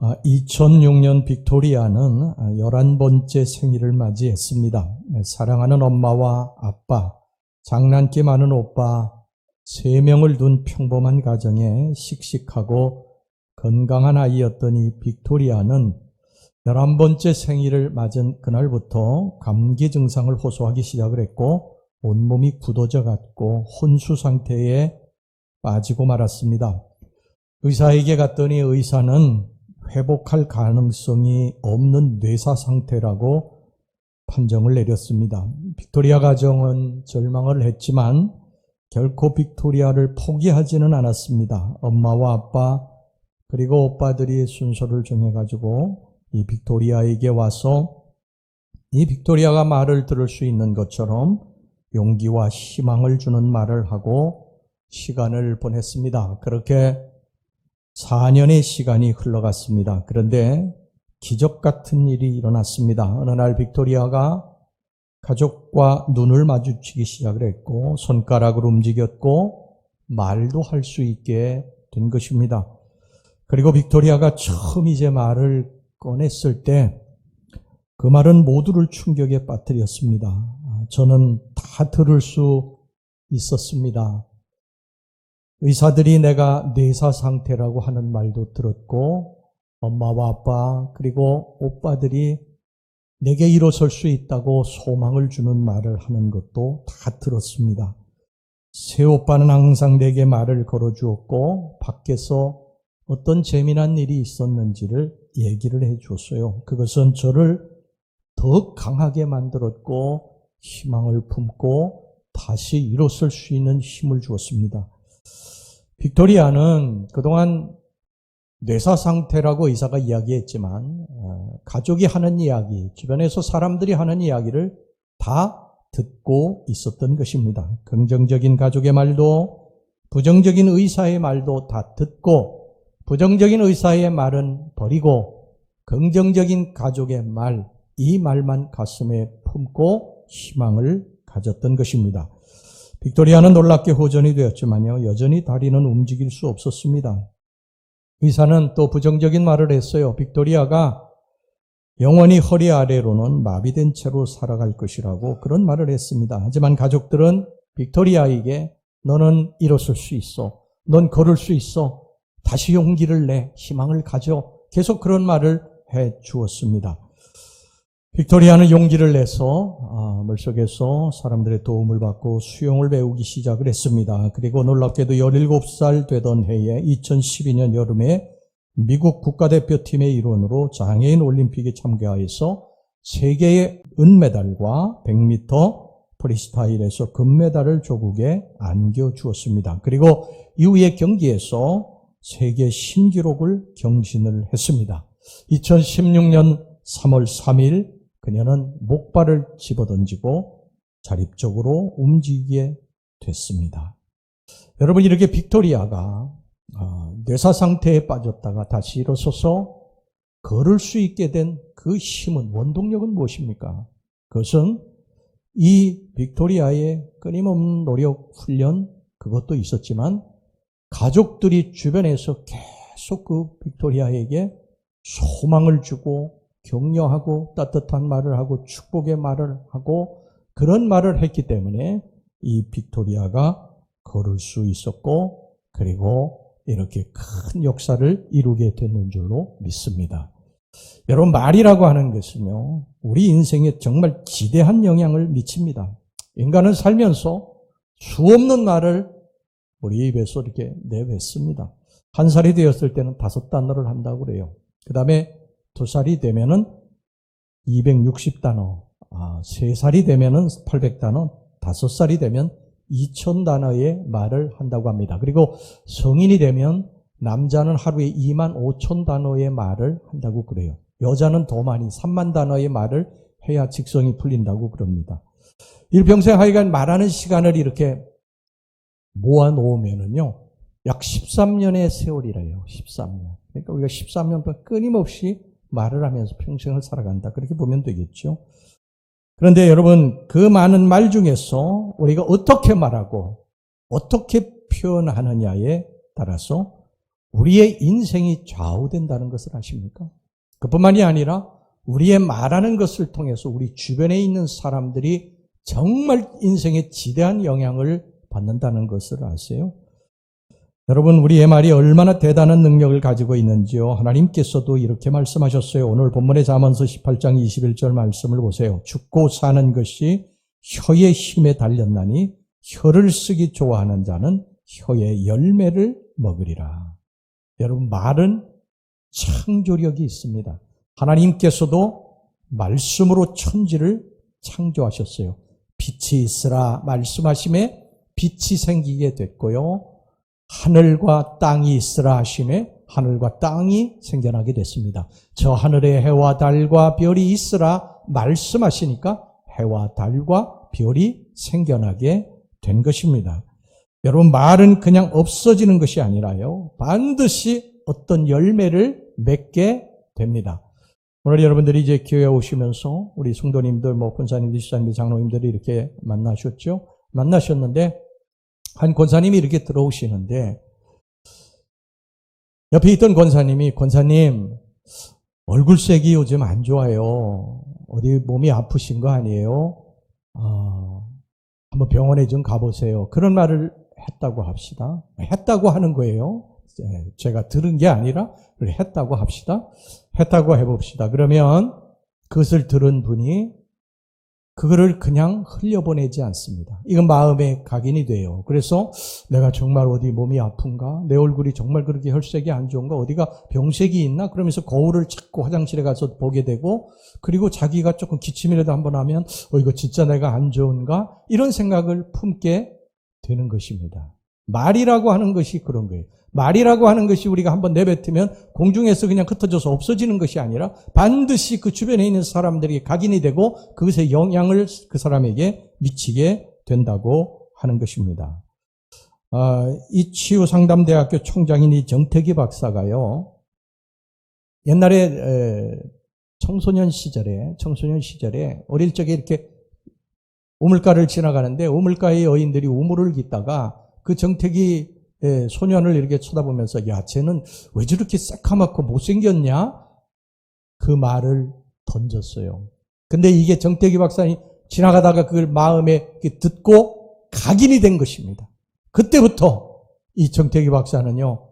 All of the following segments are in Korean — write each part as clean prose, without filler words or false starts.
2006년 빅토리아는 11번째 생일을 맞이했습니다. 사랑하는 엄마와 아빠, 장난기 많은 오빠 3명을 둔 평범한 가정에 씩씩하고 건강한 아이였던 이 빅토리아는 11번째 생일을 맞은 그날부터 감기 증상을 호소하기 시작을 했고 온몸이 굳어져 갔고 혼수 상태에 빠지고 말았습니다. 의사에게 갔더니 의사는 회복할 가능성이 없는 뇌사 상태라고 판정을 내렸습니다. 빅토리아 가정은 절망을 했지만 결코 빅토리아를 포기하지는 않았습니다. 엄마와 아빠 그리고 오빠들이 순서를 정해가지고 이 빅토리아에게 와서 이 빅토리아가 말을 들을 수 있는 것처럼 용기와 희망을 주는 말을 하고 시간을 보냈습니다. 그렇게 4년의 시간이 흘러갔습니다. 그런데 기적 같은 일이 일어났습니다. 어느 날 빅토리아가 가족과 눈을 마주치기 시작을 했고 손가락을 움직였고 말도 할 수 있게 된 것입니다. 그리고 빅토리아가 처음 이제 말을 꺼냈을 때 그 말은 모두를 충격에 빠뜨렸습니다. 저는 다 들을 수 있었습니다. 의사들이 내가 뇌사 상태라고 하는 말도 들었고 엄마와 아빠 그리고 오빠들이 내게 일어설 수 있다고 소망을 주는 말을 하는 것도 다 들었습니다. 새오빠는 항상 내게 말을 걸어주었고 밖에서 어떤 재미난 일이 있었는지를 얘기를 해줬어요. 그것은 저를 더 강하게 만들었고 희망을 품고 다시 일어설 수 있는 힘을 주었습니다. 빅토리아는 그동안 뇌사 상태라고 의사가 이야기했지만 가족이 하는 이야기, 주변에서 사람들이 하는 이야기를 다 듣고 있었던 것입니다. 긍정적인 가족의 말도 부정적인 의사의 말도 다 듣고 부정적인 의사의 말은 버리고 긍정적인 가족의 말, 이 말만 가슴에 품고 희망을 가졌던 것입니다. 빅토리아는 놀랍게 호전이 되었지만요. 여전히 다리는 움직일 수 없었습니다. 의사는 또 부정적인 말을 했어요. 빅토리아가 영원히 허리 아래로는 마비된 채로 살아갈 것이라고 그런 말을 했습니다. 하지만 가족들은 빅토리아에게 너는 일어설 수 있어. 넌 걸을 수 있어. 다시 용기를 내. 희망을 가져. 계속 그런 말을 해 주었습니다. 빅토리아는 용기를 내서 물속에서 사람들의 도움을 받고 수영을 배우기 시작을 했습니다. 그리고 놀랍게도 17살 되던 해에 2012년 여름에 미국 국가대표팀의 일원으로 장애인 올림픽에 참가해서 세계의 은메달과 100m 프리스타일에서 금메달을 조국에 안겨주었습니다. 그리고 이후의 경기에서 세계 신기록을 경신을 했습니다. 2016년 3월 3일 그녀는 목발을 집어던지고 자립적으로 움직이게 됐습니다. 여러분, 이렇게 빅토리아가 뇌사 상태에 빠졌다가 다시 일어서서 걸을 수 있게 된 그 힘은, 원동력은 무엇입니까? 그것은 이 빅토리아의 끊임없는 노력, 훈련, 그것도 있었지만 가족들이 주변에서 계속 그 빅토리아에게 소망을 주고 격려하고 따뜻한 말을 하고 축복의 말을 하고 그런 말을 했기 때문에 이 빅토리아가 걸을 수 있었고 그리고 이렇게 큰 역사를 이루게 됐는 줄로 믿습니다. 여러분, 말이라고 하는 것은요, 우리 인생에 정말 지대한 영향을 미칩니다. 인간은 살면서 수없는 말을 우리 입에서 이렇게 내뱉습니다. 1살이 되었을 때는 5단어를 한다고 그래요. 그 다음에 2살이 되면은 260단어, 3살이 되면은 800단어, 5살이 되면 2000단어의 말을 한다고 합니다. 그리고 성인이 되면 남자는 하루에 25,000단어의 말을 한다고 그래요. 여자는 더 많이 3만 단어의 말을 해야 직성이 풀린다고 그럽니다. 일평생 하여간 말하는 시간을 이렇게 모아놓으면은요, 약 13년의 세월이래요. 13년. 그러니까 우리가 13년 동안 끊임없이 말을 하면서 평생을 살아간다. 그렇게 보면 되겠죠. 그런데 여러분, 그 많은 말 중에서 우리가 어떻게 말하고 어떻게 표현하느냐에 따라서 우리의 인생이 좌우된다는 것을 아십니까? 그뿐만이 아니라 우리의 말하는 것을 통해서 우리 주변에 있는 사람들이 정말 인생에 지대한 영향을 받는다는 것을 아세요? 여러분, 우리의 말이 얼마나 대단한 능력을 가지고 있는지요. 하나님께서도 이렇게 말씀하셨어요. 오늘 본문의 잠언서 18장 21절 말씀을 보세요. 죽고 사는 것이 혀의 힘에 달렸나니 혀를 쓰기 좋아하는 자는 혀의 열매를 먹으리라. 여러분, 말은 창조력이 있습니다. 하나님께서도 말씀으로 천지를 창조하셨어요. 빛이 있으라 말씀하심에 빛이 생기게 됐고요. 하늘과 땅이 있으라 하심에 하늘과 땅이 생겨나게 됐습니다. 저 하늘에 해와 달과 별이 있으라 말씀하시니까 해와 달과 별이 생겨나게 된 것입니다. 여러분, 말은 그냥 없어지는 것이 아니라요, 반드시 어떤 열매를 맺게 됩니다. 오늘 여러분들이 이제 교회에 오시면서 우리 성도님들, 권사님들, 집사님들, 장로님들이 이렇게 만나셨는데 한 권사님이 이렇게 들어오시는데 옆에 있던 권사님 얼굴색이 요즘 안 좋아요. 어디 몸이 아프신 거 아니에요? 한번 병원에 좀 가보세요. 그런 말을 했다고 합시다. 했다고 하는 거예요. 제가 들은 게 아니라 했다고 합시다. 했다고 해봅시다. 그러면 그것을 들은 분이 그거를 그냥 흘려보내지 않습니다. 이건 마음에 각인이 돼요. 그래서 내가 정말 어디 몸이 아픈가? 내 얼굴이 정말 그렇게 혈색이 안 좋은가? 어디가 병색이 있나? 그러면서 거울을 찾고 화장실에 가서 보게 되고, 그리고 자기가 조금 기침이라도 한번 하면 이거 진짜 내가 안 좋은가? 이런 생각을 품게 되는 것입니다. 말이라고 하는 것이 그런 거예요. 말이라고 하는 것이 우리가 한번 내뱉으면 공중에서 그냥 흩어져서 없어지는 것이 아니라 반드시 그 주변에 있는 사람들이 각인이 되고 그것의 영향을 그 사람에게 미치게 된다고 하는 것입니다. 이치유상담대학교 총장인 이 정태기 박사가요, 옛날에 청소년 시절에 어릴 적에 이렇게 우물가를 지나가는데 우물가의 여인들이 우물을 깃다가 그 정태기 소년을 이렇게 쳐다보면서 야, 쟤는 왜 저렇게 새카맣고 못생겼냐? 그 말을 던졌어요. 근데 이게 정태기 박사님 지나가다가 그걸 마음에 듣고 각인이 된 것입니다. 그때부터 이 정태기 박사는요,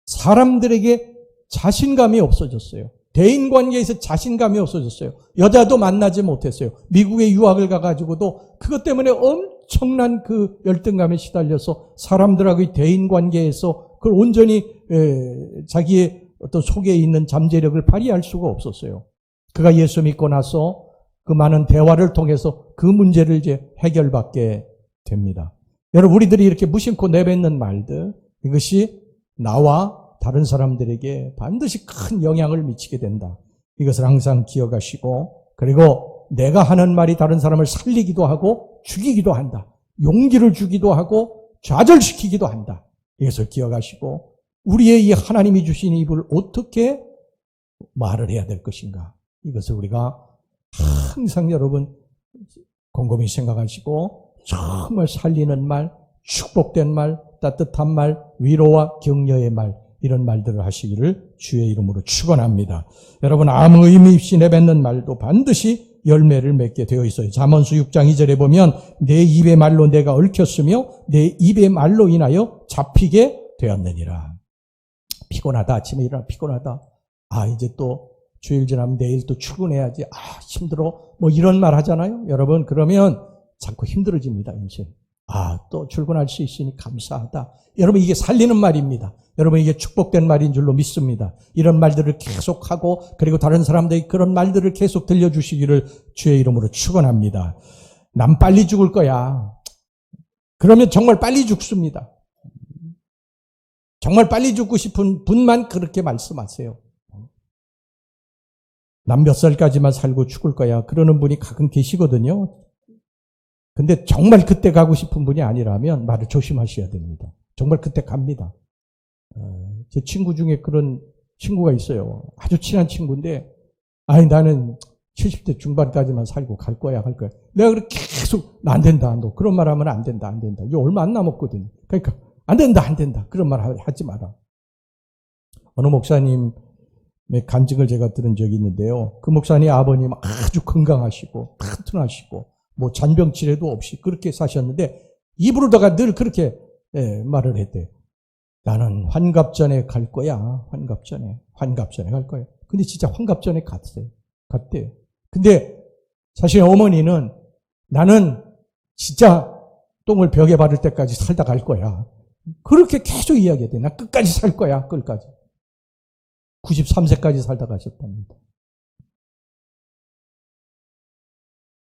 사람들에게 자신감이 없어졌어요. 대인관계에서 자신감이 없어졌어요. 여자도 만나지 못했어요. 미국에 유학을 가가지고도 그것 때문에 엄청난 그 열등감에 시달려서 사람들하고의 대인관계에서 그걸 온전히 자기의 어떤 속에 있는 잠재력을 발휘할 수가 없었어요. 그가 예수 믿고 나서 그 많은 대화를 통해서 그 문제를 이제 해결받게 됩니다. 여러분, 우리들이 이렇게 무심코 내뱉는 말들, 이것이 나와 다른 사람들에게 반드시 큰 영향을 미치게 된다. 이것을 항상 기억하시고, 그리고 내가 하는 말이 다른 사람을 살리기도 하고 죽이기도 한다. 용기를 주기도 하고 좌절시키기도 한다. 이것을 기억하시고 우리의 이 하나님이 주신 입을 어떻게 말을 해야 될 것인가. 이것을 우리가 항상 여러분 곰곰이 생각하시고 정말 살리는 말, 축복된 말, 따뜻한 말, 위로와 격려의 말, 이런 말들을 하시기를 주의 이름으로 축원합니다. 여러분, 아무 의미 없이 내뱉는 말도 반드시 열매를 맺게 되어 있어요. 잠언서 6장 2절에 보면 내 입의 말로 내가 얽혔으며 내 입의 말로 인하여 잡히게 되었느니라. 피곤하다. 아침에 일어나 피곤하다. 이제 또 주일 지나면 내일 또 출근해야지. 힘들어. 뭐 이런 말 하잖아요. 여러분, 그러면 자꾸 힘들어집니다. 인생. 또 출근할 수 있으니 감사하다. 여러분, 이게 살리는 말입니다. 여러분, 이게 축복된 말인 줄로 믿습니다. 이런 말들을 계속하고 그리고 다른 사람들이 그런 말들을 계속 들려주시기를 주의 이름으로 축원합니다. 난 빨리 죽을 거야. 그러면 정말 빨리 죽습니다. 정말 빨리 죽고 싶은 분만 그렇게 말씀하세요. 난 몇 살까지만 살고 죽을 거야. 그러는 분이 가끔 계시거든요. 근데 정말 그때 가고 싶은 분이 아니라면 말을 조심하셔야 됩니다. 정말 그때 갑니다. 제 친구 중에 그런 친구가 있어요. 아주 친한 친구인데, 나는 70대 중반까지만 살고 갈 거야. 내가 그렇게 계속, 안 된다, 너. 그런 말 하면 안 된다. 이제 얼마 안 남았거든. 그러니까, 안 된다, 안 된다. 그런 말 하지 마라. 어느 목사님의 간증을 제가 들은 적이 있는데요. 그 목사님 아버님 아주 건강하시고 튼튼하시고 뭐 잔병 치레도 없이 그렇게 사셨는데 입으로다가 늘 그렇게 말을 했대요. 나는 환갑전에 갈 거야. 환갑전에 갈 거야. 근데 진짜 환갑전에 갔대요. 근데 사실 어머니는 나는 진짜 똥을 벽에 바를 때까지 살다 갈 거야. 그렇게 계속 이야기해야 나 끝까지 살 거야. 끝까지. 93세까지 살다 가셨답니다.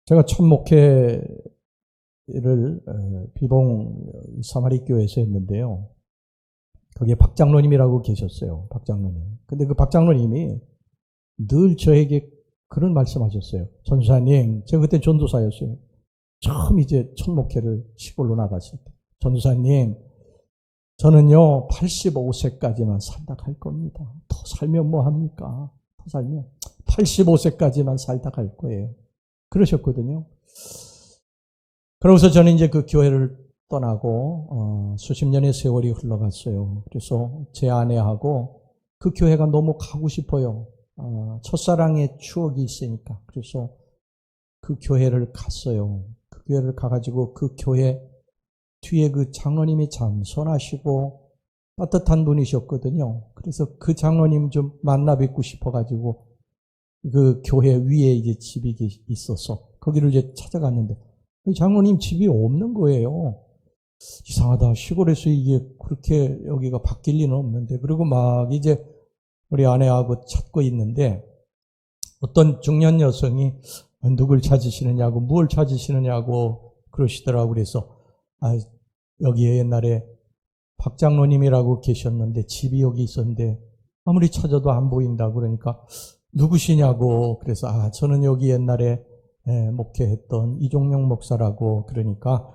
제가 첫 목회를 비봉 사마리교회에서 했는데요. 거기에 박 장로님이라고 계셨어요. 박 장로님. 근데 그 박 장로님이 늘 저에게 그런 말씀하셨어요. 전도사님, 제가 그때 전도사였어요. 처음 이제 첫 목회를 시골로 나갔을 때. 전도사님, 저는요, 85세까지만 살다 갈 겁니다. 더 살면 뭐 합니까? 더 살면 85세까지만 살다 갈 거예요. 그러셨거든요. 그러고서 저는 이제 그 교회를 떠나고 수십 년의 세월이 흘러갔어요. 그래서 제 아내하고 그 교회가 너무 가고 싶어요. 첫사랑의 추억이 있으니까. 그래서 그 교회를 갔어요. 그 교회를 가가지고 그 교회 뒤에 그 장로님이 참 선하시고 따뜻한 분이셨거든요. 그래서 그 장로님 좀 만나 뵙고 싶어가지고 그 교회 위에 이제 집이 있어서 거기를 이제 찾아갔는데 장로님 집이 없는 거예요. 이상하다. 시골에서 이게 그렇게 여기가 바뀔 리는 없는데. 그리고 막 이제 우리 아내하고 찾고 있는데 어떤 중년 여성이 누굴 찾으시느냐고 뭘 찾으시느냐고 그러시더라고. 그래서 여기에 옛날에 박 장로님이라고 계셨는데 집이 여기 있었는데 아무리 찾아도 안 보인다. 그러니까 누구시냐고. 그래서 저는 여기 옛날에 목회했던 이종영 목사라고. 그러니까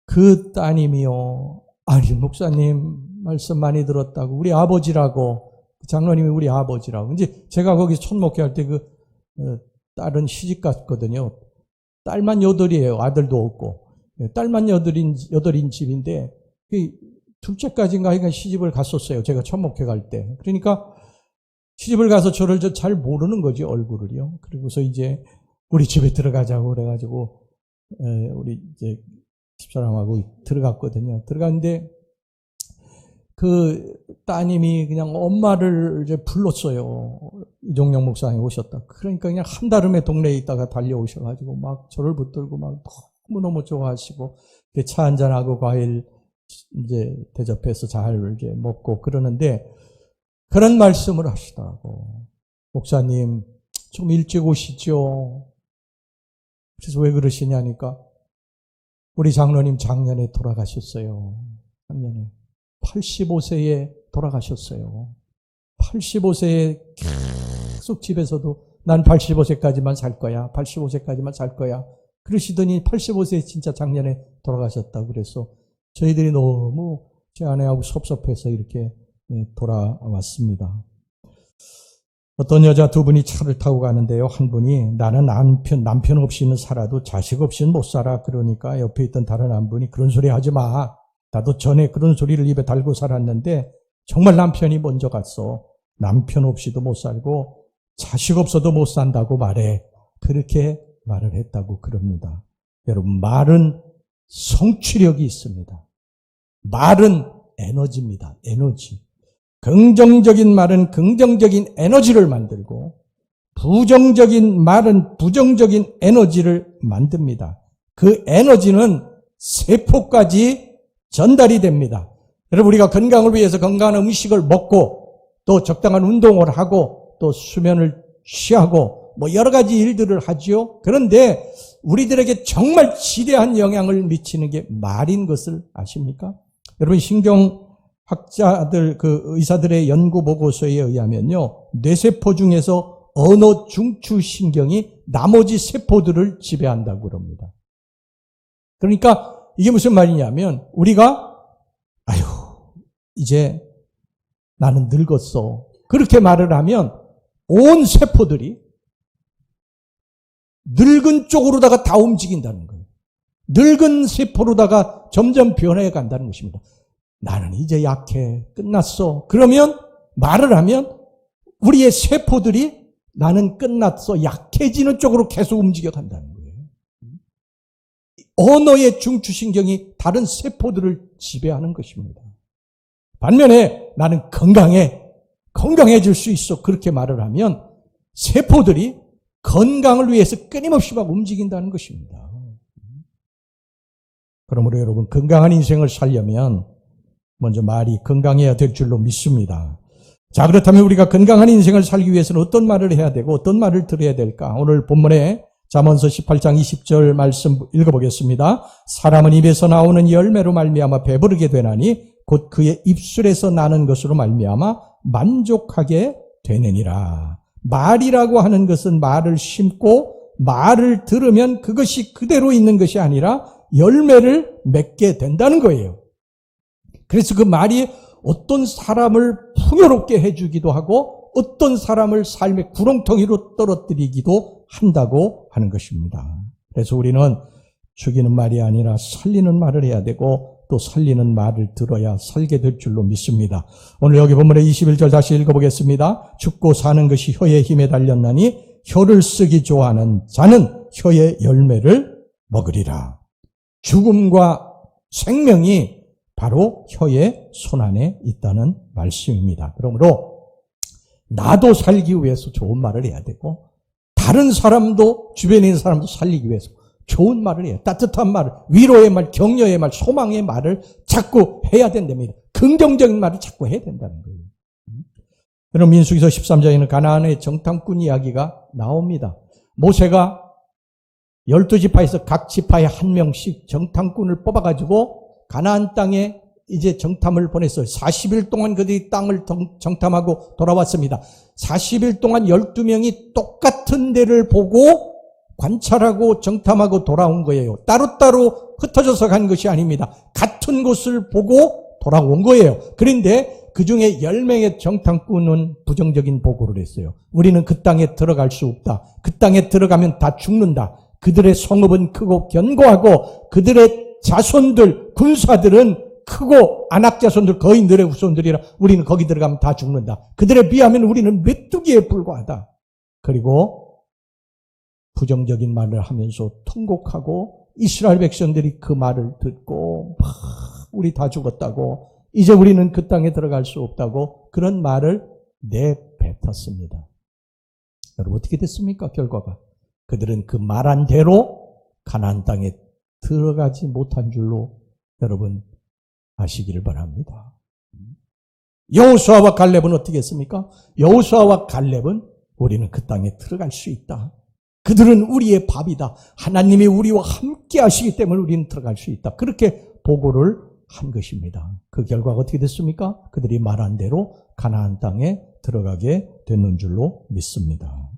그 따님이요. 아니 목사님 말씀 많이 들었다고. 우리 아버지라고. 장로님이 우리 아버지라고. 이제 제가 거기 첫 목회할 때 그 딸은 시집 갔거든요. 딸만 8이에요. 아들도 없고. 딸만 8인 집인데 둘째까지인가 하여간 시집을 갔었어요. 제가 첫 목회 갈 때. 그러니까 시집을 가서 저를 잘 모르는 거지, 얼굴을요. 그리고서 이제 우리 집에 들어가자고 그래가지고 우리 이제 집사람하고 들어갔거든요. 들어갔는데 그 따님이 그냥 엄마를 이제 불렀어요. 이종영 목사님 오셨다. 그러니까 그냥 한달음에 동네에 있다가 달려오셔가지고 막 저를 붙들고 막 너무너무 좋아하시고 차 한잔하고 과일 이제 대접해서 잘 이제 먹고 그러는데 그런 말씀을 하시더라고. 목사님, 좀 일찍 오시죠. 그래서 왜 그러시냐니까 우리 장로님 작년에 돌아가셨어요. 작년에. 85세에 돌아가셨어요. 85세에 계속 집에서도 난 85세까지만 살 거야. 85세까지만 살 거야. 그러시더니 85세에 진짜 작년에 돌아가셨다고 그래서 저희들이 너무 제 아내하고 섭섭해서 이렇게 돌아왔습니다. 어떤 여자 두 분이 차를 타고 가는데요. 한 분이 나는 남편 없이는 살아도 자식 없이는 못 살아. 그러니까 옆에 있던 다른 한 분이 그런 소리 하지 마. 나도 전에 그런 소리를 입에 달고 살았는데 정말 남편이 먼저 갔어. 남편 없이도 못 살고 자식 없어도 못 산다고 말해. 그렇게 말을 했다고 그럽니다. 여러분, 말은 성취력이 있습니다. 말은 에너지입니다. 에너지. 긍정적인 말은 긍정적인 에너지를 만들고 부정적인 말은 부정적인 에너지를 만듭니다. 그 에너지는 세포까지 전달이 됩니다. 여러분, 우리가 건강을 위해서 건강한 음식을 먹고 또 적당한 운동을 하고 또 수면을 취하고 뭐 여러 가지 일들을 하지요. 그런데 우리들에게 정말 지대한 영향을 미치는 게 말인 것을 아십니까? 여러분, 신경학자들, 의사들의 연구 보고서에 의하면요, 뇌세포 중에서 언어 중추신경이 나머지 세포들을 지배한다고 그럽니다. 그러니까 이게 무슨 말이냐면 우리가 이제 나는 늙었어. 그렇게 말을 하면 온 세포들이 늙은 쪽으로다가 다 움직인다는 거예요. 늙은 세포로다가 점점 변해 간다는 것입니다. 나는 이제 약해. 끝났어. 그러면 말을 하면 우리의 세포들이 나는 끝났어. 약해지는 쪽으로 계속 움직여 간다는 거예요. 언어의 중추신경이 다른 세포들을 지배하는 것입니다. 반면에 나는 건강해질 수 있어. 그렇게 말을 하면 세포들이 건강을 위해서 끊임없이 막 움직인다는 것입니다. 그러므로 여러분, 건강한 인생을 살려면 먼저 말이 건강해야 될 줄로 믿습니다. 자, 그렇다면 우리가 건강한 인생을 살기 위해서는 어떤 말을 해야 되고 어떤 말을 들어야 될까? 오늘 본문에 잠언서 18장 20절 말씀 읽어보겠습니다. 사람은 입에서 나오는 열매로 말미암아 배부르게 되나니 곧 그의 입술에서 나는 것으로 말미암아 만족하게 되느니라. 말이라고 하는 것은 말을 심고 말을 들으면 그것이 그대로 있는 것이 아니라 열매를 맺게 된다는 거예요. 그래서 그 말이 어떤 사람을 풍요롭게 해주기도 하고 어떤 사람을 삶의 구렁텅이로 떨어뜨리기도 한다고 하는 것입니다. 그래서 우리는 죽이는 말이 아니라 살리는 말을 해야 되고 또 살리는 말을 들어야 살게 될 줄로 믿습니다. 오늘 여기 본문의 21절 다시 읽어보겠습니다. 죽고 사는 것이 혀의 힘에 달렸나니 혀를 쓰기 좋아하는 자는 혀의 열매를 먹으리라. 죽음과 생명이 바로 혀의 손안에 있다는 말씀입니다. 그러므로 나도 살기 위해서 좋은 말을 해야 되고 다른 사람도 주변에 있는 사람도 살리기 위해서 좋은 말을 해요. 따뜻한 말을, 위로의 말, 격려의 말, 소망의 말을 자꾸 해야 된답니다. 긍정적인 말을 자꾸 해야 된다는 거예요. 여러분, 민수기서 13장에는 가나안의 정탐꾼 이야기가 나옵니다. 모세가 12지파에서 각 지파에 한 명씩 정탐꾼을 뽑아가지고 가나안 땅에 이제 정탐을 보냈어요. 40일 동안 그들이 땅을 정탐하고 돌아왔습니다. 40일 동안 12명이 똑같은 데를 보고 관찰하고 정탐하고 돌아온 거예요. 따로따로 흩어져서 간 것이 아닙니다. 같은 곳을 보고 돌아온 거예요. 그런데 그 중에 10명의 정탐꾼은 부정적인 보고를 했어요. 우리는 그 땅에 들어갈 수 없다. 그 땅에 들어가면 다 죽는다. 그들의 성읍은 크고 견고하고 그들의 자손들, 군사들은 크고 안악자손들, 거인들의 후손들이라 우리는 거기 들어가면 다 죽는다. 그들에 비하면 우리는 메뚜기에 불과하다. 그리고 부정적인 말을 하면서 통곡하고 이스라엘 백성들이 그 말을 듣고 막 우리 다 죽었다고 이제 우리는 그 땅에 들어갈 수 없다고 그런 말을 내뱉었습니다. 여러분 어떻게 됐습니까? 결과가 그들은 그 말한 대로 가나안 땅에 들어가지 못한 줄로 여러분 아시기를 바랍니다. 여호수아와 갈렙은 어떻게 했습니까? 여호수아와 갈렙은 우리는 그 땅에 들어갈 수 있다. 그들은 우리의 밥이다. 하나님이 우리와 함께 하시기 때문에 우리는 들어갈 수 있다. 그렇게 보고를 한 것입니다. 그 결과가 어떻게 됐습니까? 그들이 말한 대로 가나안 땅에 들어가게 됐는 줄로 믿습니다.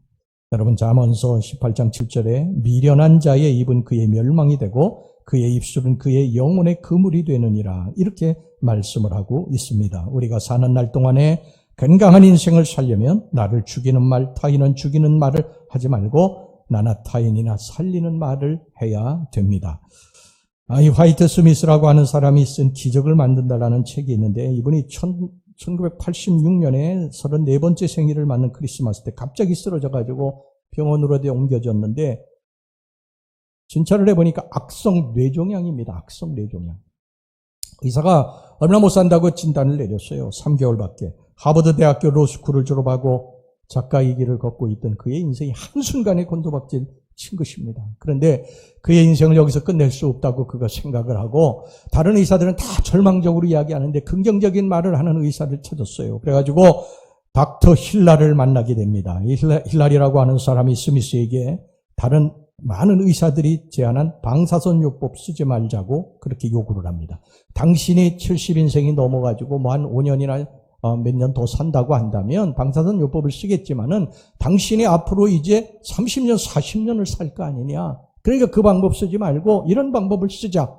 여러분 잠언서 18장 7절에 미련한 자의 입은 그의 멸망이 되고 그의 입술은 그의 영혼의 그물이 되느니라 이렇게 말씀을 하고 있습니다. 우리가 사는 날 동안에 건강한 인생을 살려면 나를 죽이는 말, 타인은 죽이는 말을 하지 말고 나나 타인이나 살리는 말을 해야 됩니다. 이 화이트 스미스라고 하는 사람이 쓴 기적을 만든다라는 책이 있는데 이분이 1986년에 34번째 생일을 맞는 크리스마스 때 갑자기 쓰러져가지고 병원으로 옮겨졌는데 진찰을 해보니까 악성 뇌종양입니다. 악성 뇌종양. 의사가 얼마 못 산다고 진단을 내렸어요. 3개월밖에. 하버드 대학교 로스쿨을 졸업하고 작가의 길을 걷고 있던 그의 인생이 한순간에 곤두박질 친 것입니다. 그런데 그의 인생을 여기서 끝낼 수 없다고 그가 생각을 하고 다른 의사들은 다 절망적으로 이야기하는데 긍정적인 말을 하는 의사를 찾았어요. 그래가지고 닥터 힐라를 만나게 됩니다. 힐라리라고 하는 사람이 스미스에게 다른 많은 의사들이 제안한 방사선요법 쓰지 말자고 그렇게 요구를 합니다. 당신이 70인생이 넘어가지고 뭐 한 5년이나 몇 년 더 산다고 한다면 방사선요법을 쓰겠지만은 당신이 앞으로 이제 30년, 40년을 살 거 아니냐. 그러니까 그 방법 쓰지 말고 이런 방법을 쓰자.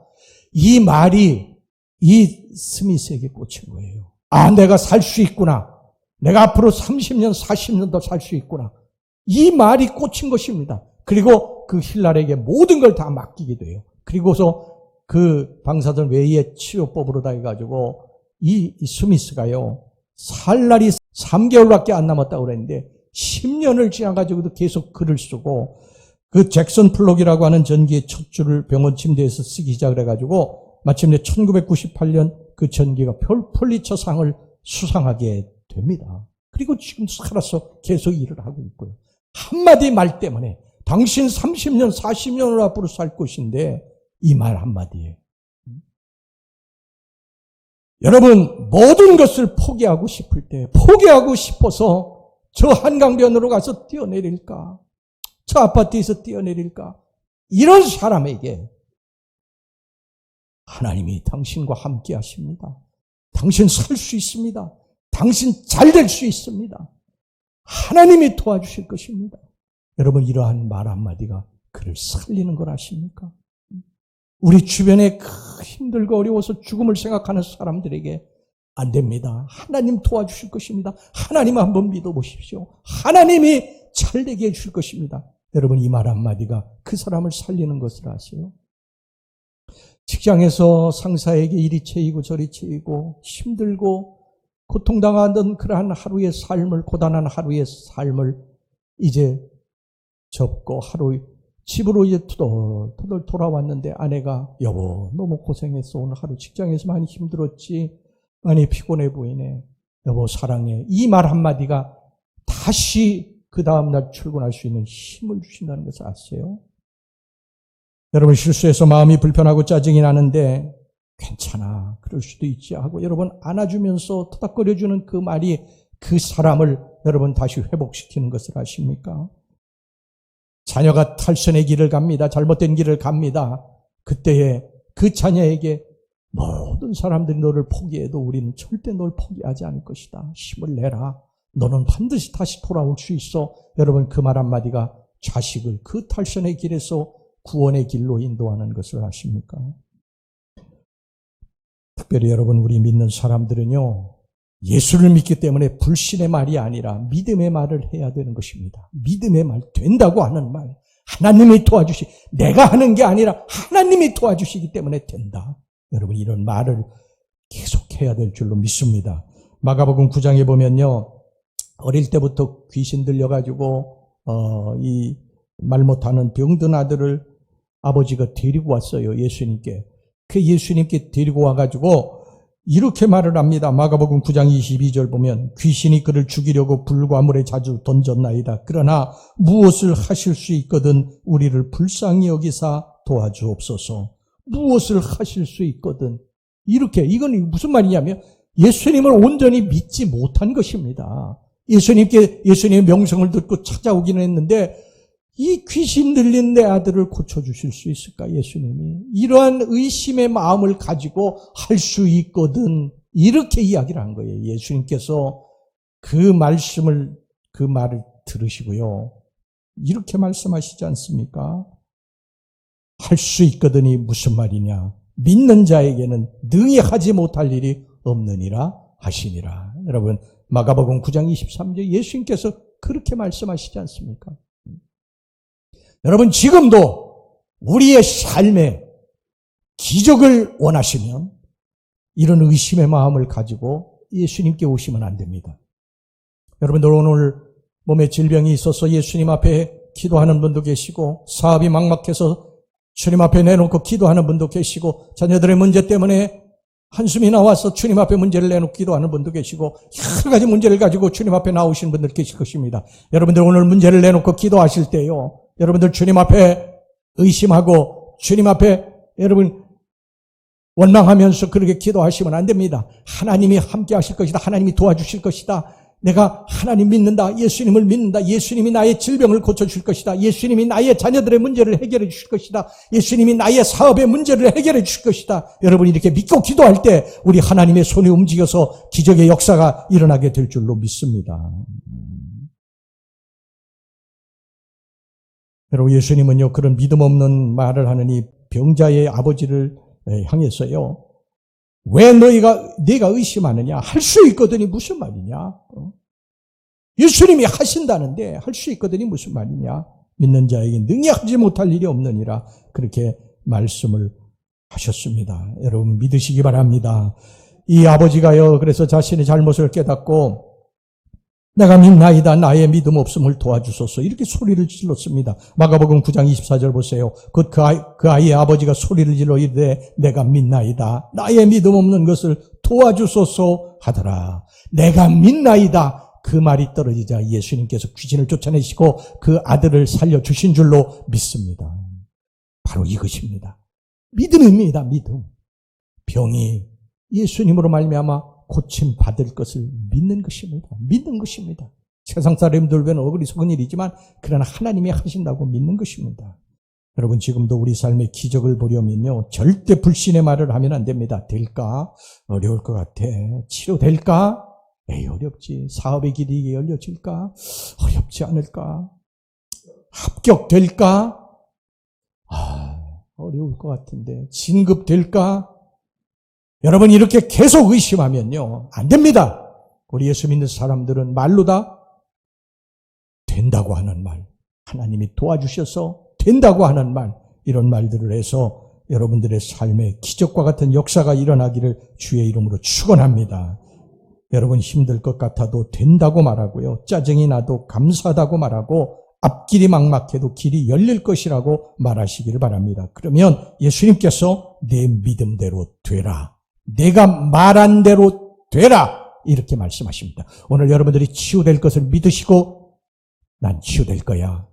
이 말이 이 스미스에게 꽂힌 거예요. 내가 살 수 있구나. 내가 앞으로 30년, 40년 더 살 수 있구나. 이 말이 꽂힌 것입니다. 그리고 그 힐라에게 모든 걸 다 맡기게 돼요. 그리고서 그 방사선 외의 치료법으로 다 해가지고 이 스미스가요, 살 날이 3개월밖에 안 남았다고 그랬는데 10년을 지나가지고도 계속 글을 쓰고, 그 잭슨 플록이라고 하는 전기의 첫 줄을 병원 침대에서 쓰기 시작을 해가지고 마침내 1998년 그 전기가 폴리처상을 수상하게 됩니다. 그리고 지금 살아서 계속 일을 하고 있고요. 한마디 말 때문에 당신 30년, 40년을 앞으로 살 것인데 이 말 한마디에 여러분, 모든 것을 포기하고 싶을 때, 포기하고 싶어서 저 한강변으로 가서 뛰어내릴까? 저 아파트에서 뛰어내릴까? 이런 사람에게 하나님이 당신과 함께 하십니다. 당신 살 수 있습니다. 당신 잘 될 수 있습니다. 하나님이 도와주실 것입니다. 여러분, 이러한 말 한마디가 그를 살리는 걸 아십니까? 우리 주변에 힘들고 어려워서 죽음을 생각하는 사람들에게 안 됩니다. 하나님 도와주실 것입니다. 하나님 한번 믿어보십시오. 하나님이 잘되게 해줄 것입니다. 여러분, 이 말 한마디가 그 사람을 살리는 것을 아세요? 직장에서 상사에게 이리 채이고 저리 채이고 힘들고 고통당하던 그러한 하루의 삶을, 고단한 하루의 삶을 이제 접고 집으로 이제 터덜터덜 돌아왔는데 아내가, 여보 너무 고생했어. 오늘 하루 직장에서 많이 힘들었지. 많이 피곤해 보이네. 여보 사랑해. 이 말 한마디가 다시 그 다음날 출근할 수 있는 힘을 주신다는 것을 아세요? 여러분, 실수해서 마음이 불편하고 짜증이 나는데 괜찮아, 그럴 수도 있지 하고 여러분 안아주면서 토닥거려주는 그 말이 그 사람을 여러분 다시 회복시키는 것을 아십니까? 자녀가 탈선의 길을 갑니다. 잘못된 길을 갑니다. 그때에 그 자녀에게 모든 사람들이 너를 포기해도 우리는 절대 널 포기하지 않을 것이다. 힘을 내라. 너는 반드시 다시 돌아올 수 있어. 여러분, 그 말 한마디가 자식을 그 탈선의 길에서 구원의 길로 인도하는 것을 아십니까? 특별히 여러분, 우리 믿는 사람들은요, 예수를 믿기 때문에 불신의 말이 아니라 믿음의 말을 해야 되는 것입니다. 믿음의 말, 된다고 하는 말, 하나님이 내가 하는 게 아니라 하나님이 도와주시기 때문에 된다. 여러분, 이런 말을 계속 해야 될 줄로 믿습니다. 마가복음 9장에 보면요, 어릴 때부터 귀신 들려가지고 이 말 못하는 병든 아들을 아버지가 데리고 왔어요, 예수님께. 그 예수님께 데리고 와가지고 이렇게 말을 합니다. 마가복음 9장 22절 보면, 귀신이 그를 죽이려고 불과 물에 자주 던졌나이다. 그러나 무엇을 하실 수 있거든 우리를 불쌍히 여기사 도와주옵소서. 무엇을 하실 수 있거든. 이렇게, 이건 무슨 말이냐면 예수님을 온전히 믿지 못한 것입니다. 예수님의 명성을 듣고 찾아오기는 했는데 이 귀신 들린 내 아들을 고쳐주실 수 있을까, 예수님이? 이러한 의심의 마음을 가지고 할 수 있거든. 이렇게 이야기를 한 거예요. 예수님께서 그 말을 들으시고요. 이렇게 말씀하시지 않습니까? 할 수 있거든이 무슨 말이냐? 믿는 자에게는 능히 하지 못할 일이 없느니라 하시니라. 여러분, 마가복음 9장 23절 예수님께서 그렇게 말씀하시지 않습니까? 여러분, 지금도 우리의 삶에 기적을 원하시면 이런 의심의 마음을 가지고 예수님께 오시면 안 됩니다. 여러분들, 오늘 몸에 질병이 있어서 예수님 앞에 기도하는 분도 계시고, 사업이 막막해서 주님 앞에 내놓고 기도하는 분도 계시고, 자녀들의 문제 때문에 한숨이 나와서 주님 앞에 문제를 내놓고 기도하는 분도 계시고, 여러 가지 문제를 가지고 주님 앞에 나오신 분들 계실 것입니다. 여러분들, 오늘 문제를 내놓고 기도하실 때요, 여러분들 주님 앞에 의심하고 주님 앞에 여러분 원망하면서 그렇게 기도하시면 안 됩니다. 하나님이 함께 하실 것이다. 하나님이 도와주실 것이다. 내가 하나님 믿는다. 예수님을 믿는다. 예수님이 나의 질병을 고쳐줄 것이다. 예수님이 나의 자녀들의 문제를 해결해 주실 것이다. 예수님이 나의 사업의 문제를 해결해 주실 것이다. 여러분, 이렇게 믿고 기도할 때 우리 하나님의 손이 움직여서 기적의 역사가 일어나게 될 줄로 믿습니다. 여러분, 예수님은요, 그런 믿음 없는 말을 하는 이 병자의 아버지를 향해서요, 왜 네가 의심하느냐? 할 수 있거든이 무슨 말이냐? 예수님이 하신다는데 할 수 있거든이 무슨 말이냐? 믿는 자에게 능히 하지 못할 일이 없느니라. 그렇게 말씀을 하셨습니다. 여러분, 믿으시기 바랍니다. 이 아버지가요, 그래서 자신의 잘못을 깨닫고 내가 믿나이다, 나의 믿음 없음을 도와주소서, 이렇게 소리를 질렀습니다. 마가복음 9장 24절 보세요. 곧 그 아이의 아버지가 소리를 질러 이르되 내가 믿나이다, 나의 믿음 없는 것을 도와주소서 하더라. 내가 믿나이다, 그 말이 떨어지자 예수님께서 귀신을 쫓아내시고 그 아들을 살려주신 줄로 믿습니다. 바로 이것입니다. 믿음입니다. 믿음. 병이 예수님으로 말미암아 고침 받을 것을 믿는 것입니다. 믿는 것입니다. 세상 사람들 보면 어리석은 일이지만 그러나 하나님이 하신다고 믿는 것입니다. 여러분, 지금도 우리 삶의 기적을 보려면요, 절대 불신의 말을 하면 안 됩니다. 될까? 어려울 것 같아. 치료될까? 에이, 어렵지. 사업의 길이 열려질까? 어렵지 않을까? 합격될까? 어려울 것 같은데. 진급될까? 여러분, 이렇게 계속 의심하면요, 안 됩니다. 우리 예수 믿는 사람들은 말로 다 된다고 하는 말, 하나님이 도와주셔서 된다고 하는 말, 이런 말들을 해서 여러분들의 삶에 기적과 같은 역사가 일어나기를 주의 이름으로 축원합니다. 여러분, 힘들 것 같아도 된다고 말하고요, 짜증이 나도 감사하다고 말하고, 앞길이 막막해도 길이 열릴 것이라고 말하시기를 바랍니다. 그러면 예수님께서 내 믿음대로 되라, 내가 말한 대로 되라, 이렇게 말씀하십니다. 오늘 여러분들이 치유될 것을 믿으시고 난 치유될 거야,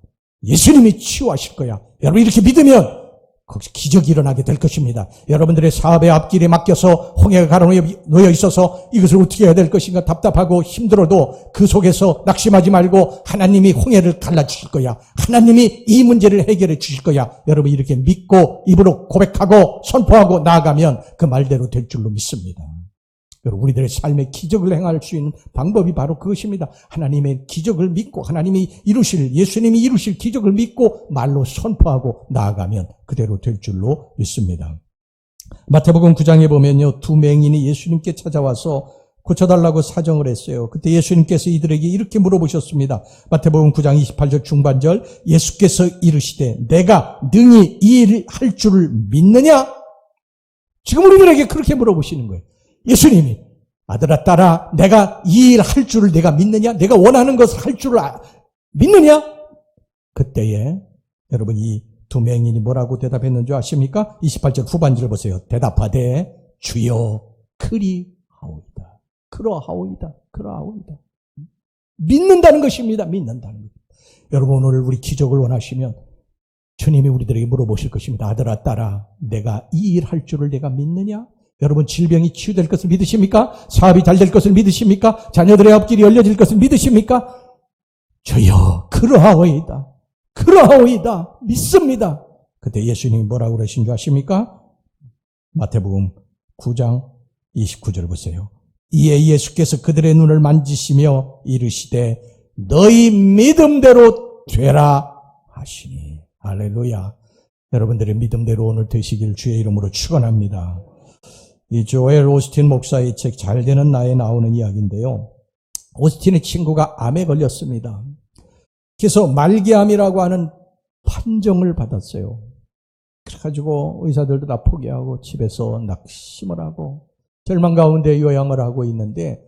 예수님이 치유하실 거야, 여러분 이렇게 믿으면 거기서 기적이 일어나게 될 것입니다. 여러분들의 사업의 앞길에 맡겨서 홍해가 가로놓여 있어서 이것을 어떻게 해야 될 것인가 답답하고 힘들어도 그 속에서 낙심하지 말고 하나님이 홍해를 갈라주실 거야, 하나님이 이 문제를 해결해 주실 거야, 여러분 이렇게 믿고 입으로 고백하고 선포하고 나아가면 그 말대로 될 줄로 믿습니다. 여러분, 우리들의 삶에 기적을 행할 수 있는 방법이 바로 그것입니다. 하나님의 기적을 믿고 하나님이 이루실, 예수님이 이루실 기적을 믿고 말로 선포하고 나아가면 그대로 될 줄로 믿습니다. 마태복음 9장에 보면요, 두 맹인이 예수님께 찾아와서 고쳐달라고 사정을 했어요. 그때 예수님께서 이들에게 이렇게 물어보셨습니다. 마태복음 9장 28절 중반절, 예수께서 이르시되 내가 능히 이 일을 할 줄을 믿느냐? 지금 우리들에게 그렇게 물어보시는 거예요. 예수님이 아들아 딸아, 내가 이 일 할 줄을 내가 믿느냐? 내가 원하는 것을 할 줄을 믿느냐? 그때에 여러분, 이 두 맹인이 뭐라고 대답했는 줄 아십니까? 28절 후반절을 보세요. 대답하되 주여 그리하오이다. 그러하오이다. 그러하오이다. 믿는다는 것입니다. 믿는다는 것. 여러분, 오늘 우리 기적을 원하시면 주님이 우리들에게 물어보실 것입니다. 아들아 딸아, 내가 이 일 할 줄을 내가 믿느냐? 여러분, 질병이 치유될 것을 믿으십니까? 사업이 잘 될 것을 믿으십니까? 자녀들의 앞길이 열려질 것을 믿으십니까? 주여 그러하오이다. 그러하오이다. 믿습니다. 그때 예수님이 뭐라고 그러신 줄 아십니까? 마태복음 9장 29절 보세요. 이에 예수께서 그들의 눈을 만지시며 이르시되 너희 믿음대로 되라 하시니. 할렐루야. 여러분들의 믿음대로 오늘 되시길 주의 이름으로 축원합니다. 이 조엘 오스틴 목사의 책 잘되는 나에 나오는 이야기인데요, 오스틴의 친구가 암에 걸렸습니다. 그래서 말기암이라고 하는 판정을 받았어요. 그래가지고 의사들도 다 포기하고 집에서 낙심을 하고 절망 가운데 요양을 하고 있는데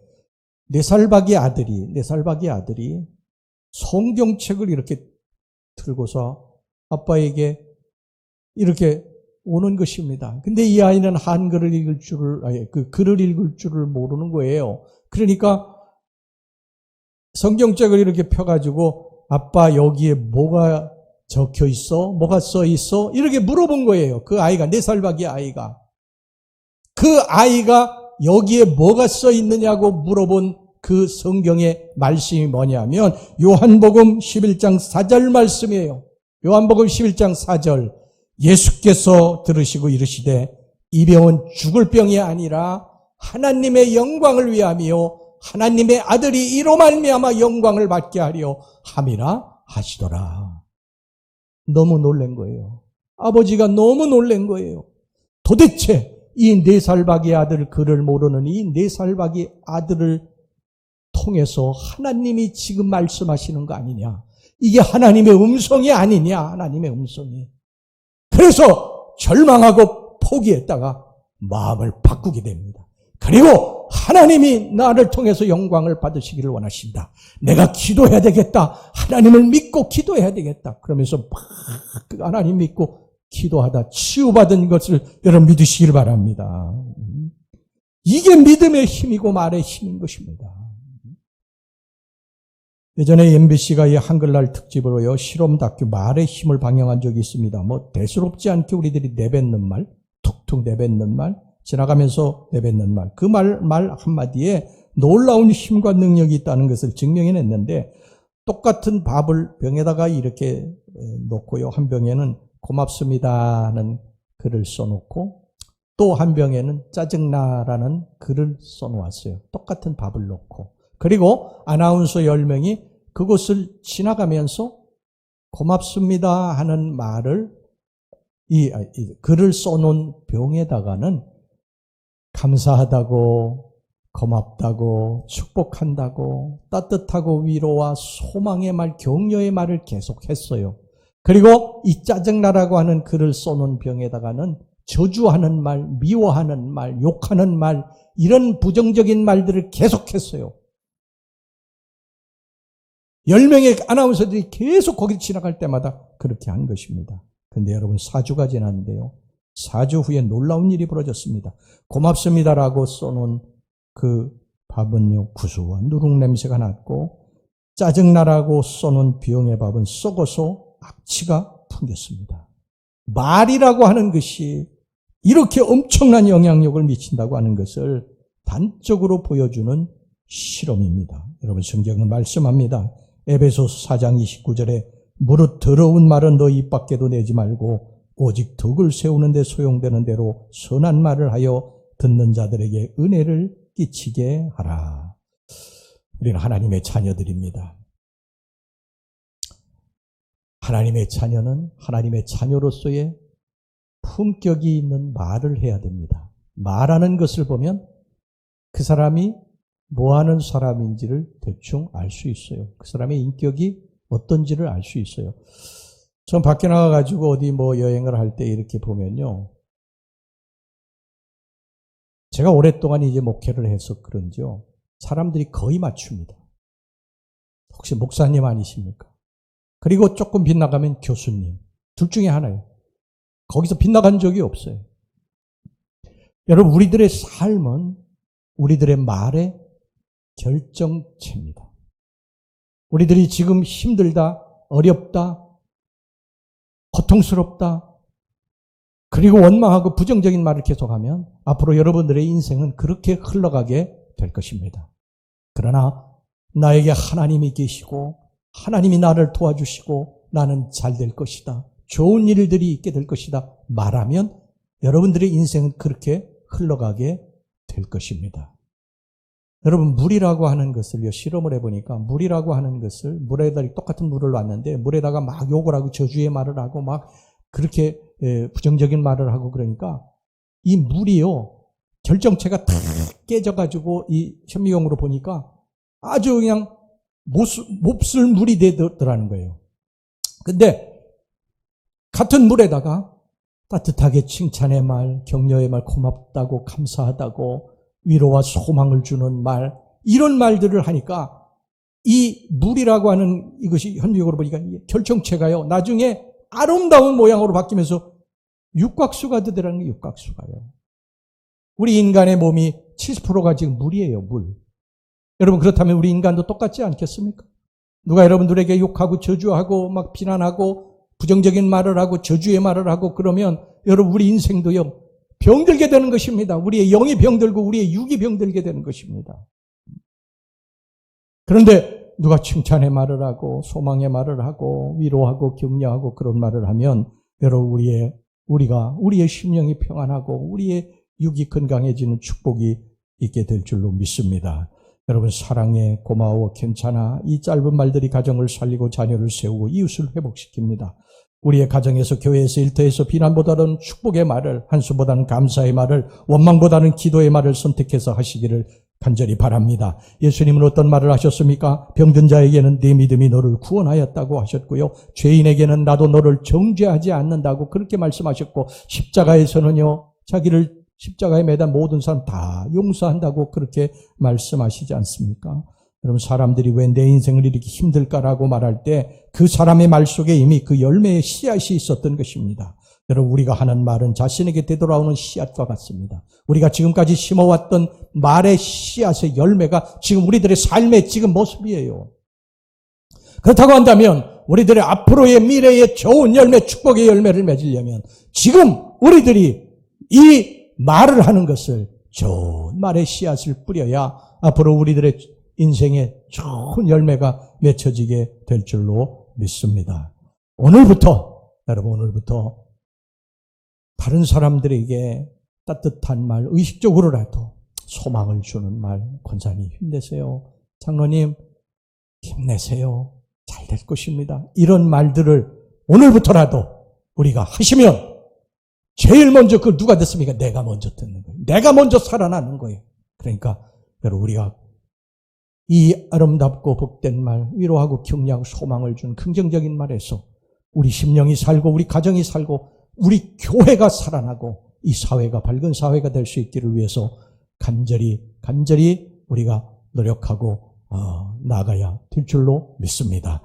4살박이 아들이 성경책을 이렇게 들고서 아빠에게 이렇게 오는 것입니다. 근데 이 아이는 한글을 읽을 줄을, 글을 읽을 줄을 모르는 거예요. 그러니까 성경책을 이렇게 펴가지고 아빠 여기에 뭐가 적혀 있어? 뭐가 써 있어? 이렇게 물어본 거예요. 그 아이가, 4살박이 아이가. 그 아이가 여기에 뭐가 써 있느냐고 물어본 그 성경의 말씀이 뭐냐면 요한복음 11장 4절 말씀이에요. 요한복음 11장 4절. 예수께서 들으시고 이르시되 이 병은 죽을 병이 아니라 하나님의 영광을 위함이요 하나님의 아들이 이로 말미암아 영광을 받게 하려 함이라 하시더라. 너무 놀란 거예요. 아버지가 너무 놀란 거예요. 도대체 이 4살박이 아들, 글을 모르는 이 4살박이 아들을 통해서 하나님이 지금 말씀하시는 거 아니냐, 이게 하나님의 음성이 아니냐, 하나님의 음성이. 그래서 절망하고 포기했다가 마음을 바꾸게 됩니다. 그리고 하나님이 나를 통해서 영광을 받으시기를 원하신다. 내가 기도해야 되겠다. 하나님을 믿고 기도해야 되겠다. 그러면서 막 하나님 믿고 기도하다 치유받은 것을 여러분 믿으시길 바랍니다. 이게 믿음의 힘이고 말의 힘인 것입니다. 예전에 MBC가 이 한글날 특집으로요, 실험 다큐 말의 힘을 방영한 적이 있습니다. 뭐 대수롭지 않게 우리들이 내뱉는 말, 툭툭 내뱉는 말, 지나가면서 내뱉는 말, 그 말 한마디에 놀라운 힘과 능력이 있다는 것을 증명해냈는데, 똑같은 밥을 병에다가 이렇게 놓고요, 한 병에는 고맙습니다는 글을 써놓고 또 한 병에는 짜증나라는 글을 써놓았어요. 똑같은 밥을 놓고. 그리고 아나운서 10명이 그곳을 지나가면서 고맙습니다 하는 말을 이 글을 써놓은 병에다가는 감사하다고, 고맙다고, 축복한다고, 따뜻하고 위로와 소망의 말, 격려의 말을 계속했어요. 그리고 이 짜증나라고 하는 글을 써놓은 병에다가는 저주하는 말, 미워하는 말, 욕하는 말, 이런 부정적인 말들을 계속했어요. 10명의 아나운서들이 계속 거기 지나갈 때마다 그렇게 한 것입니다. 그런데 여러분 4주가 지났는데요. 4주 후에 놀라운 일이 벌어졌습니다. 고맙습니다라고 써놓은 그 밥은요, 구수한 누룩 냄새가 났고, 짜증나라고 써놓은 비용의 밥은 썩어서 악취가 풍겼습니다. 말이라고 하는 것이 이렇게 엄청난 영향력을 미친다고 하는 것을 단적으로 보여주는 실험입니다. 여러분 성경은 말씀합니다. 에베소서 4장 29절에 무릇 더러운 말은 너 입 밖에도 내지 말고 오직 덕을 세우는 데 소용되는 대로 선한 말을 하여 듣는 자들에게 은혜를 끼치게 하라. 우리는 하나님의 자녀들입니다. 하나님의 자녀는 하나님의 자녀로서의 품격이 있는 말을 해야 됩니다. 말하는 것을 보면 그 사람이 뭐 하는 사람인지를 대충 알 수 있어요. 그 사람의 인격이 어떤지를 알 수 있어요. 전 밖에 나가가지고 어디 뭐 여행을 할 때 이렇게 보면요. 제가 오랫동안 이제 목회를 해서 그런지요. 사람들이 거의 맞춥니다. 혹시 목사님 아니십니까? 그리고 조금 빗나가면 교수님. 둘 중에 하나예요. 거기서 빗나간 적이 없어요. 여러분, 우리들의 삶은 우리들의 말의 결정체입니다. 우리들이 지금 힘들다, 어렵다, 고통스럽다, 그리고 원망하고 부정적인 말을 계속하면 앞으로 여러분들의 인생은 그렇게 흘러가게 될 것입니다. 그러나 나에게 하나님이 계시고 하나님이 나를 도와주시고 나는 잘 될 것이다, 좋은 일들이 있게 될 것이다 말하면 여러분들의 인생은 그렇게 흘러가게 될 것입니다. 여러분, 물이라고 하는 것을요, 실험을 해보니까 물이라고 하는 것을 물에다가 똑같은 물을 놨는데 물에다가 막 욕을 하고 저주의 말을 하고 막 그렇게 부정적인 말을 하고 그러니까 이 물이요, 결정체가 다 깨져가지고 이 현미경으로 보니까 아주 그냥 몹쓸 물이 되더라는 거예요. 근데 같은 물에다가 따뜻하게 칭찬의 말, 격려의 말, 고맙다고, 감사하다고, 위로와 소망을 주는 말, 이런 말들을 하니까 이 물이라고 하는 이것이 현미경으로 보니까 결정체가요, 나중에 아름다운 모양으로 바뀌면서 육각수가 되더라는 게 육각수가요. 우리 인간의 몸이 70%가 지금 물이에요, 물. 여러분, 그렇다면 우리 인간도 똑같지 않겠습니까? 누가 여러분들에게 욕하고 저주하고 막 비난하고 부정적인 말을 하고 저주의 말을 하고 그러면 여러분, 우리 인생도요, 병들게 되는 것입니다. 우리의 영이 병들고 우리의 육이 병들게 되는 것입니다. 그런데 누가 칭찬의 말을 하고 소망의 말을 하고 위로하고 격려하고 그런 말을 하면 여러분, 우리의 심령이 평안하고 우리의 육이 건강해지는 축복이 있게 될 줄로 믿습니다. 여러분, 사랑해, 고마워, 괜찮아, 이 짧은 말들이 가정을 살리고 자녀를 세우고 이웃을 회복시킵니다. 우리의 가정에서, 교회에서, 일터에서 비난보다는 축복의 말을, 한수보다는 감사의 말을, 원망보다는 기도의 말을 선택해서 하시기를 간절히 바랍니다. 예수님은 어떤 말을 하셨습니까? 병든 자에게는 네 믿음이 너를 구원하였다고 하셨고요, 죄인에게는 나도 너를 정죄하지 않는다고 그렇게 말씀하셨고, 십자가에서는요, 자기를 십자가에 매단 모든 사람 다 용서한다고 그렇게 말씀하시지 않습니까? 여러분, 사람들이 왜 내 인생을 이렇게 힘들까라고 말할 때 그 사람의 말 속에 이미 그 열매의 씨앗이 있었던 것입니다. 여러분, 우리가 하는 말은 자신에게 되돌아오는 씨앗과 같습니다. 우리가 지금까지 심어왔던 말의 씨앗의 열매가 지금 우리들의 삶의 지금 모습이에요. 그렇다고 한다면 우리들의 앞으로의 미래의 좋은 열매, 축복의 열매를 맺으려면 지금 우리들이 이 말을 하는 것을 좋은 말의 씨앗을 뿌려야 앞으로 우리들의 인생에 좋은 열매가 맺혀지게 될 줄로 믿습니다. 여러분 오늘부터 다른 사람들에게 따뜻한 말, 의식적으로라도 소망을 주는 말, 권사님 힘내세요. 장로님 힘내세요. 잘 될 것입니다. 이런 말들을 오늘부터라도 우리가 하시면 제일 먼저 그걸 누가 듣습니까? 내가 먼저 듣는 거예요. 내가 먼저 살아나는 거예요. 그러니까 여러분, 우리가 이 아름답고 복된 말, 위로하고 격려하고 소망을 주는 긍정적인 말에서 우리 심령이 살고 우리 가정이 살고 우리 교회가 살아나고 이 사회가 밝은 사회가 될 수 있기를 위해서 간절히 우리가 노력하고 나아가야 될 줄로 믿습니다.